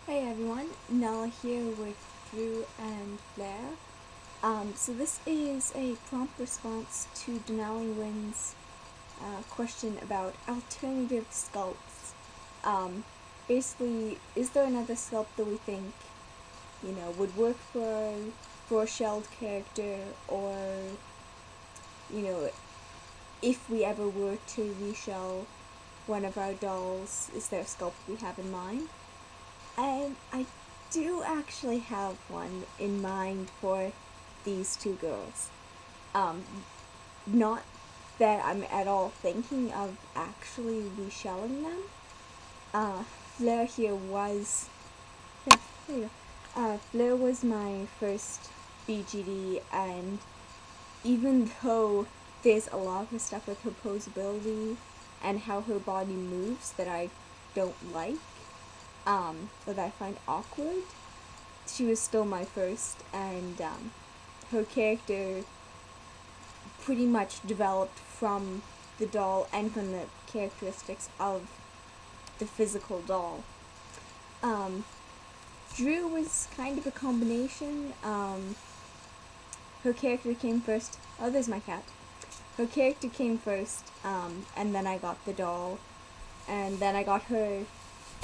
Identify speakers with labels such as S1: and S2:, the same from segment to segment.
S1: Hey everyone, Nella here with Dru and Fleur. So this is a prompt response to DenaliWind's question about alternative sculpts. Um, Basically, is there another sculpt that we think, would work for a shelled character, or, you know, if we ever were to reshell one of our dolls, is there a sculpt we have in mind? And I do actually have one in mind for these two girls. Um, Not that I'm at all thinking of actually reshelling them. Uh, Fleur here was, yeah, there you go. Fleur was my first BGD, and even though there's a lot of her stuff with her posability and how her body moves that I don't like, or that I find awkward, she was still my first, and her character pretty much developed from the doll and from the characteristics of the physical doll. Um, Dru was kind of a combination. Her character came first. Oh, there's my cat. Her character came first, and then I got the doll, and then I got her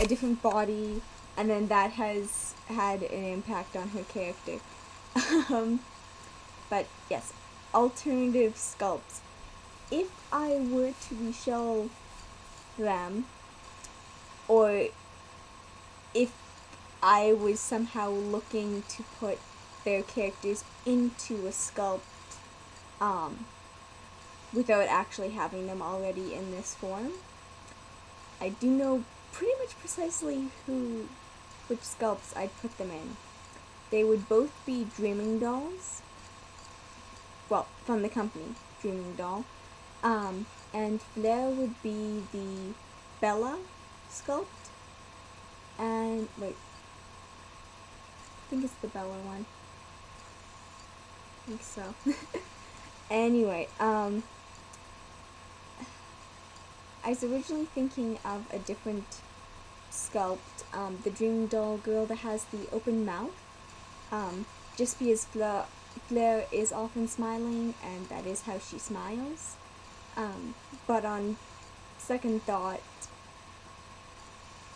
S1: a different body, and then that has had an impact on her character. um, but yes, alternative sculpts. If I were to reshell them, or if I was somehow looking to put their characters into a sculpt, um, without actually having them already in this form, I do know pretty much precisely which sculpts I'd put them in. They would both be Dreaming Dolls. Well, from the company, Dreaming Doll. And Fleur would be the Bella sculpt. And, wait. I think it's the Bella one. I think so. Anyway, I was originally thinking of a different sculpt, the Dreaming Doll girl that has the open mouth. Just because Fleur is often smiling, and that is how she smiles. But on second thought,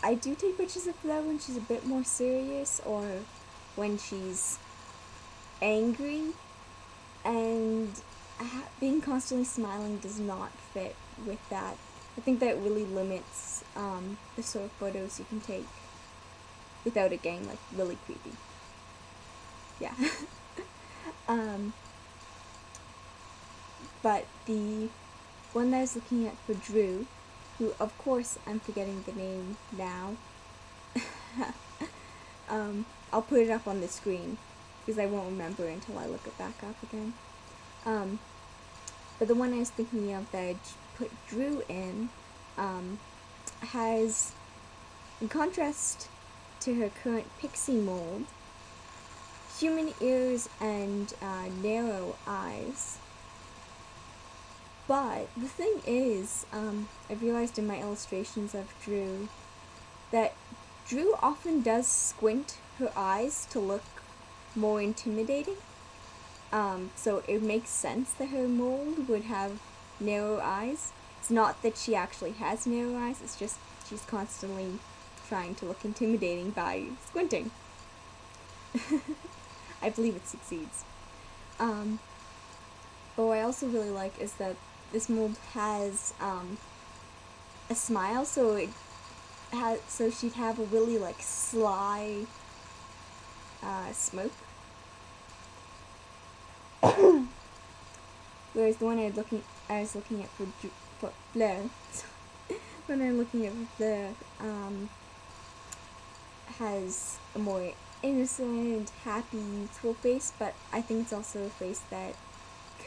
S1: I do take pictures of Fleur when she's a bit more serious, or when she's angry, and being constantly smiling does not fit with that. I think that really limits the sort of photos you can take without it getting like really creepy. Yeah. But the one that I was looking at for Dru, who of course I'm forgetting the name now, I'll put it up on the screen because I won't remember until I look it back up again. But the one I was thinking of that I put Dru in has, in contrast to her current pixie mold, human ears and narrow eyes. But the thing is, I've realized in my illustrations of Dru that Dru often does squint her eyes to look more intimidating. So it makes sense that her mold would have narrow eyes. It's not that she actually has narrow eyes, it's just she's constantly trying to look intimidating by squinting. I believe it succeeds. But what I also really like is that this mold has a smile, so she'd have a really like sly smoke. Whereas the one I was looking at for Fleur, when I'm looking at Fleur, has a more innocent, happy, youthful face, but I think it's also a face that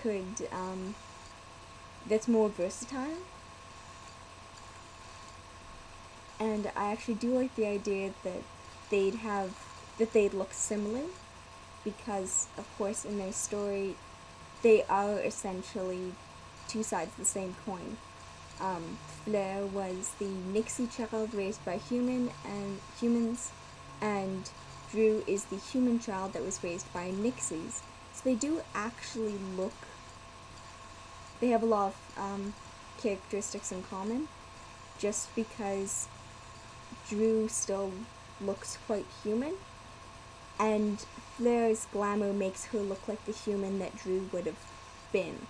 S1: could, that's more versatile. And I actually do like the idea that they'd look similar, because of course in their story they are essentially two sides of the same coin. Fleur was the Nixie child raised by humans, and Dru is the human child that was raised by nixies. So they do actually look, they have a lot of characteristics in common, just because Dru still looks quite human, and Fleur's glamour makes her look like the human that Dru would have been.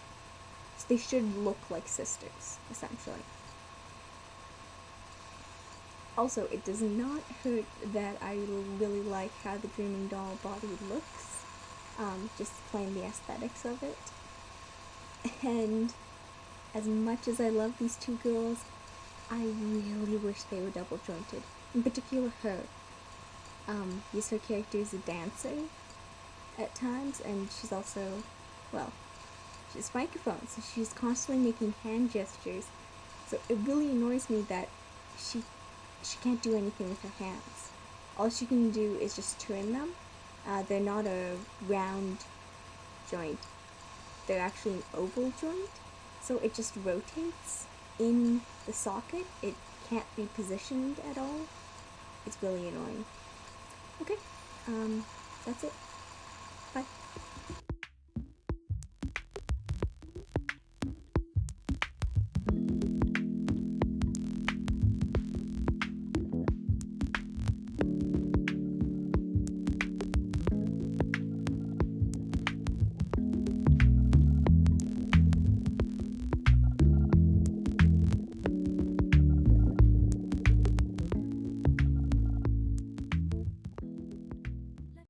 S1: So they should look like sisters, essentially. Also, it does not hurt that I really like how the Dreaming Doll body looks, just plain the aesthetics of it. And as much as I love these two girls, I really wish they were double jointed. In particular, her. Yes, her character is a dancer at times, and she's also, well, she has microphones, so she's constantly making hand gestures. So it really annoys me that she can't do anything with her hands. All she can do is just turn them. They're not a round joint. They're actually an oval joint. So it just rotates in the socket. It can't be positioned at all. It's really annoying. Okay, that's it. Bye.